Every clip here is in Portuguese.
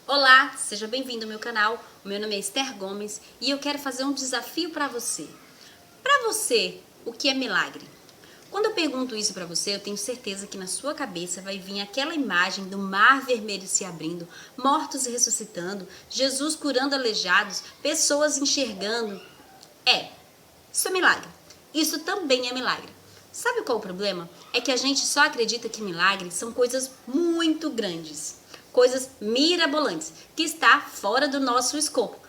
Olá, seja bem-vindo ao meu canal. O meu nome é Esther Gomes e eu quero fazer um desafio para você. Para você, o que é milagre? Quando eu pergunto isso para você, eu tenho certeza que na sua cabeça vai vir aquela imagem do mar vermelho se abrindo, mortos ressuscitando, Jesus curando aleijados, pessoas enxergando. Isso é milagre. Isso também é milagre. Sabe qual é o problema? É que a gente só acredita que milagres são coisas muito grandes, coisas mirabolantes, que está fora do nosso escopo.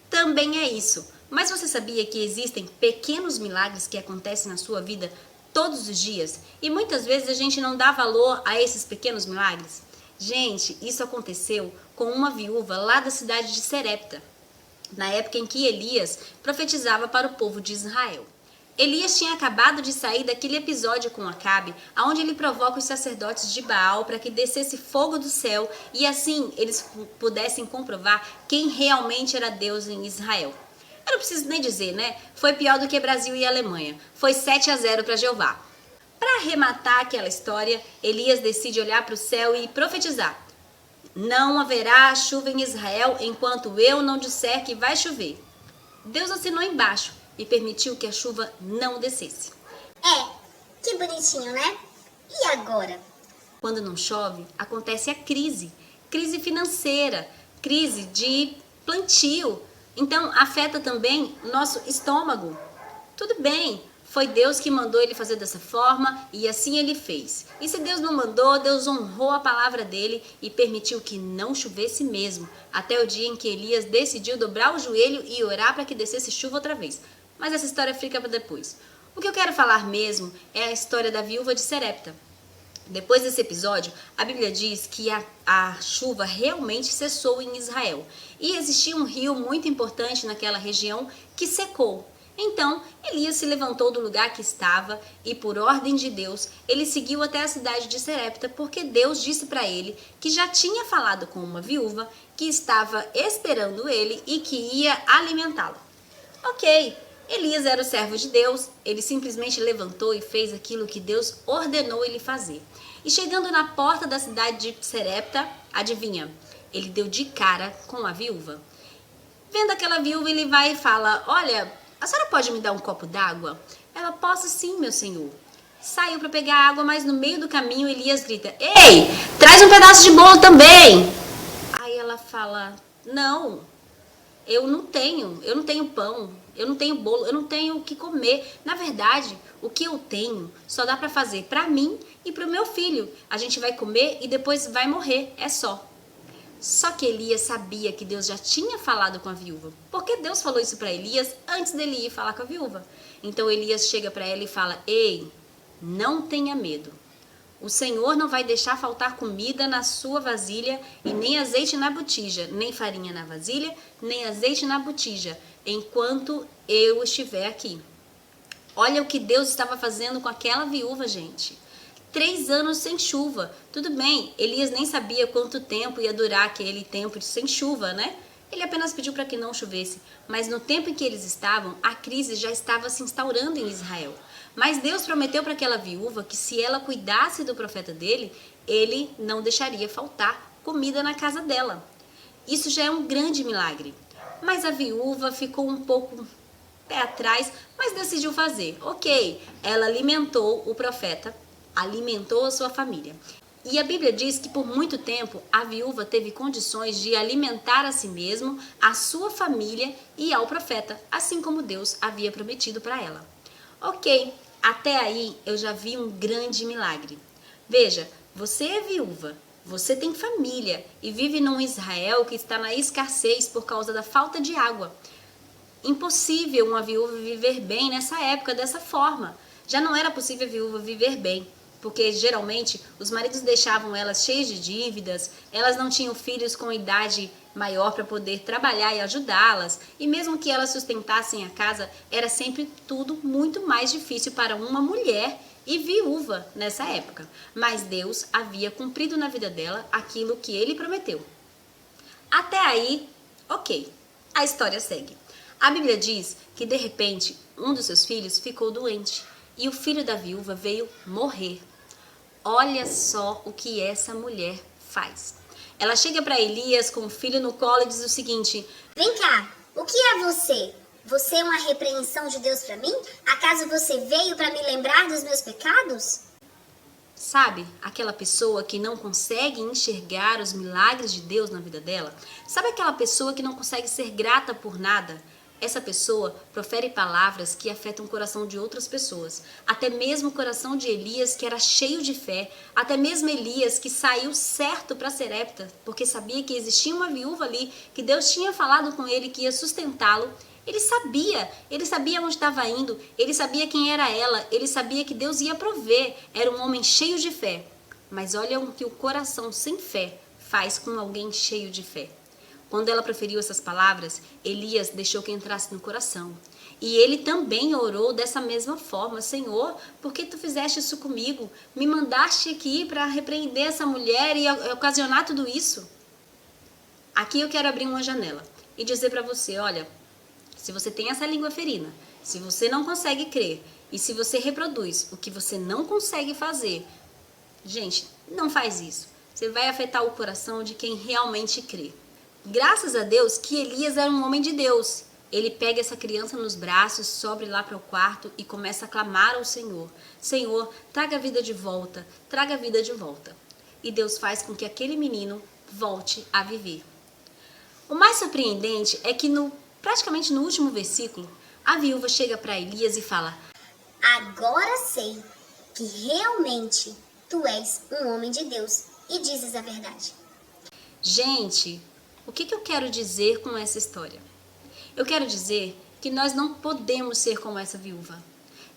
Também é isso. Mas você sabia que existem pequenos milagres que acontecem na sua vida todos os dias? E muitas vezes a gente não dá valor a esses pequenos milagres? Gente, isso aconteceu com uma viúva lá da cidade de Serepta, na época em que Elias profetizava para o povo de Israel. Elias tinha acabado de sair daquele episódio com Acabe, onde ele provoca os sacerdotes de Baal para que descesse fogo do céu e assim eles pudessem comprovar quem realmente era Deus em Israel. Eu não preciso nem dizer, né? Foi pior do que Brasil e Alemanha. Foi 7-0 para Jeová. Para arrematar aquela história, Elias decide olhar para o céu e profetizar: não haverá chuva em Israel enquanto eu não disser que vai chover. Deus assinou embaixo e permitiu que a chuva não descesse. Que bonitinho, né? E agora? Quando não chove, acontece a crise. Crise financeira, crise de plantio. Então, afeta também o nosso estômago. Tudo bem, foi Deus que mandou ele fazer dessa forma e assim ele fez. E se Deus não mandou, Deus honrou a palavra dele e permitiu que não chovesse mesmo, até o dia em que Elias decidiu dobrar o joelho e orar para que descesse chuva outra vez. Mas essa história fica para depois. O que eu quero falar mesmo é a história da viúva de Serepta. Depois desse episódio, a Bíblia diz que a chuva realmente cessou em Israel. E existia um rio muito importante naquela região que secou. Então, Elias se levantou do lugar que estava e, por ordem de Deus, ele seguiu até a cidade de Serepta, porque Deus disse para ele que já tinha falado com uma viúva que estava esperando ele e que ia alimentá-lo. Ok, Elias era o servo de Deus, ele simplesmente levantou e fez aquilo que Deus ordenou ele fazer. E chegando na porta da cidade de Serepta, adivinha? Ele deu de cara com a viúva. Vendo aquela viúva, ele vai e fala: olha, a senhora pode me dar um copo d'água? Ela: posso sim, meu senhor. Saiu para pegar água, mas no meio do caminho Elias grita: ei, traz um pedaço de bolo também. Aí ela fala: não, eu não tenho pão, eu não tenho bolo, eu não tenho o que comer. Na verdade, o que eu tenho só dá para fazer para mim e para o meu filho. A gente vai comer e depois vai morrer, é só. Só que Elias sabia que Deus já tinha falado com a viúva, porque Deus falou isso para Elias antes dele ir falar com a viúva. Então Elias chega para ela e fala: ei, não tenha medo. O Senhor não vai deixar faltar comida na sua vasilha e nem azeite na botija, nem farinha na vasilha, nem azeite na botija, enquanto eu estiver aqui. Olha o que Deus estava fazendo com aquela viúva, gente. 3 anos sem chuva. Tudo bem, Elias nem sabia quanto tempo ia durar aquele tempo sem chuva, né? Ele apenas pediu para que não chovesse. Mas no tempo em que eles estavam, a crise já estava se instaurando em Israel. Mas Deus prometeu para aquela viúva que se ela cuidasse do profeta dele, ele não deixaria faltar comida na casa dela. Isso já é um grande milagre. Mas a viúva ficou um pouco pé atrás, mas decidiu fazer. Ok, ela alimentou o profeta, alimentou a sua família. E a Bíblia diz que por muito tempo a viúva teve condições de alimentar a si mesmo, a sua família e ao profeta, assim como Deus havia prometido para ela. Ok, até aí eu já vi um grande milagre. Veja, você é viúva, você tem família e vive num Israel que está na escassez por causa da falta de água. Impossível uma viúva viver bem nessa época dessa forma. Já não era possível a viúva viver bem, porque geralmente os maridos deixavam elas cheias de dívidas, elas não tinham filhos com idade maior para poder trabalhar e ajudá-las, e mesmo que elas sustentassem a casa, era sempre tudo muito mais difícil para uma mulher e viúva nessa época. Mas Deus havia cumprido na vida dela aquilo que ele prometeu. Até aí, ok, a história segue. A Bíblia diz que de repente um dos seus filhos ficou doente e o filho da viúva veio morrer. Olha só o que essa mulher faz. Ela chega para Elias com o filho no colo e diz o seguinte: Vem cá, o que é você? Você é uma repreensão de Deus para mim? Acaso você veio para me lembrar dos meus pecados? Sabe, aquela pessoa que não consegue enxergar os milagres de Deus na vida dela? Sabe aquela pessoa que não consegue ser grata por nada? Essa pessoa profere palavras que afetam o coração de outras pessoas. Até mesmo o coração de Elias, que era cheio de fé. Até mesmo Elias, que saiu certo para Serepta, porque sabia que existia uma viúva ali, que Deus tinha falado com ele que ia sustentá-lo. Ele sabia onde estava indo, ele sabia quem era ela, ele sabia que Deus ia prover. Era um homem cheio de fé. Mas olha o que o coração sem fé faz com alguém cheio de fé. Quando ela proferiu essas palavras, Elias deixou que entrasse no coração. E ele também orou dessa mesma forma: Senhor, por que tu fizeste isso comigo? Me mandaste aqui para repreender essa mulher e ocasionar tudo isso? Aqui eu quero abrir uma janela e dizer para você, olha, se você tem essa língua ferina, se você não consegue crer e se você reproduz o que você não consegue fazer, gente, não faz isso. Você vai afetar o coração de quem realmente crê. Graças a Deus que Elias era um homem de Deus. Ele pega essa criança nos braços, sobe lá para o quarto e começa a clamar ao Senhor. Senhor, traga a vida de volta, traga a vida de volta. E Deus faz com que aquele menino volte a viver. O mais surpreendente é que praticamente no último versículo, a viúva chega para Elias e fala: Agora sei que realmente tu és um homem de Deus e dizes a verdade. Gente, o que eu quero dizer com essa história? Eu quero dizer que nós não podemos ser como essa viúva.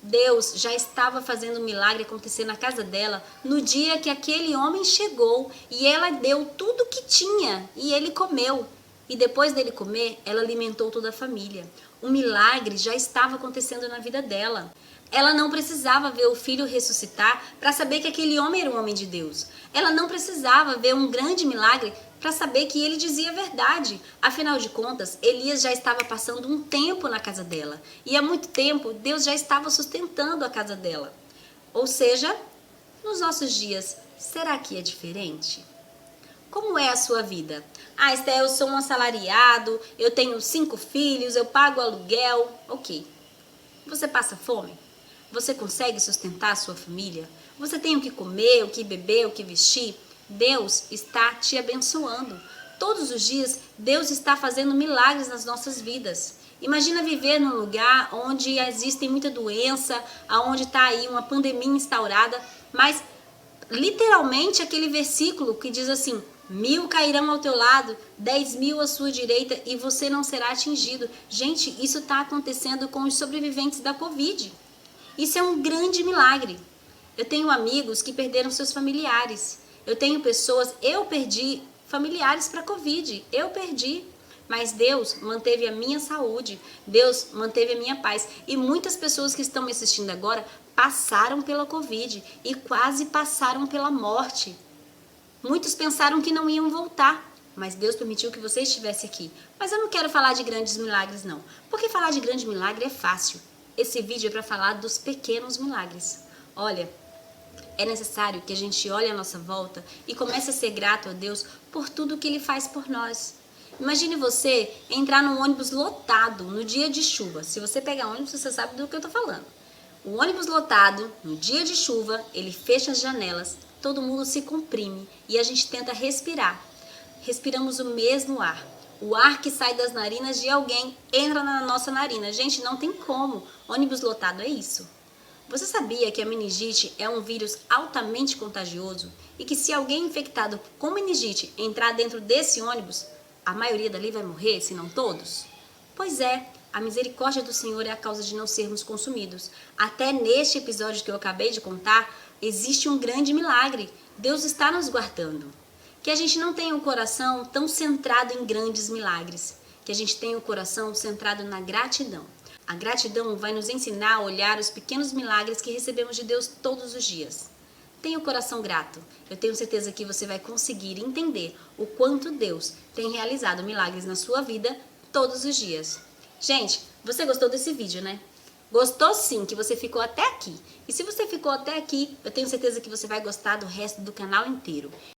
Deus já estava fazendo um milagre acontecer na casa dela no dia que aquele homem chegou e ela deu tudo o que tinha e ele comeu. E depois dele comer, ela alimentou toda a família. O milagre já estava acontecendo na vida dela. Ela não precisava ver o filho ressuscitar para saber que aquele homem era um homem de Deus. Ela não precisava ver um grande milagre para saber que ele dizia a verdade. Afinal de contas, Elias já estava passando um tempo na casa dela. E há muito tempo, Deus já estava sustentando a casa dela. Ou seja, nos nossos dias, será que é diferente? Como é a sua vida? Ah, Esté, eu sou um assalariado, eu tenho 5 filhos, eu pago aluguel. Ok. Você passa fome? Você consegue sustentar a sua família? Você tem o que comer, o que beber, o que vestir? Deus está te abençoando. Todos os dias, Deus está fazendo milagres nas nossas vidas. Imagina viver num lugar onde existe muita doença, onde está aí uma pandemia instaurada, mas literalmente aquele versículo que diz assim: 1.000 cairão ao teu lado, 10.000 à sua direita e você não será atingido. Gente, isso está acontecendo com os sobreviventes da Covid. Isso é um grande milagre. Eu tenho amigos que perderam seus familiares. Eu perdi familiares para a Covid. Eu perdi. Mas Deus manteve a minha saúde. Deus manteve a minha paz. E muitas pessoas que estão me assistindo agora passaram pela Covid e quase passaram pela morte. Muitos pensaram que não iam voltar, mas Deus permitiu que você estivesse aqui. Mas eu não quero falar de grandes milagres não, porque falar de grande milagre é fácil. Esse vídeo é para falar dos pequenos milagres. Olha, é necessário que a gente olhe à nossa volta e comece a ser grato a Deus por tudo que Ele faz por nós. Imagine você entrar num ônibus lotado no dia de chuva. Se você pegar ônibus, você sabe do que eu estou falando. O ônibus lotado, no dia de chuva, ele fecha as janelas, todo mundo se comprime e a gente tenta respirar. Respiramos o mesmo ar. O ar que sai das narinas de alguém entra na nossa narina. Gente, não tem como. Ônibus lotado é isso. Você sabia que a meningite é um vírus altamente contagioso e que se alguém infectado com meningite entrar dentro desse ônibus, a maioria dali vai morrer, se não todos? Pois é, a misericórdia do Senhor é a causa de não sermos consumidos. Até neste episódio que eu acabei de contar, existe um grande milagre. Deus está nos guardando. Que a gente não tenha um coração tão centrado em grandes milagres. Que a gente tenha um coração centrado na gratidão. A gratidão vai nos ensinar a olhar os pequenos milagres que recebemos de Deus todos os dias. Tenha o coração grato. Eu tenho certeza que você vai conseguir entender o quanto Deus tem realizado milagres na sua vida todos os dias. Gente, você gostou desse vídeo, né? Gostou sim, que você ficou até aqui. E se você ficou até aqui, eu tenho certeza que você vai gostar do resto do canal inteiro.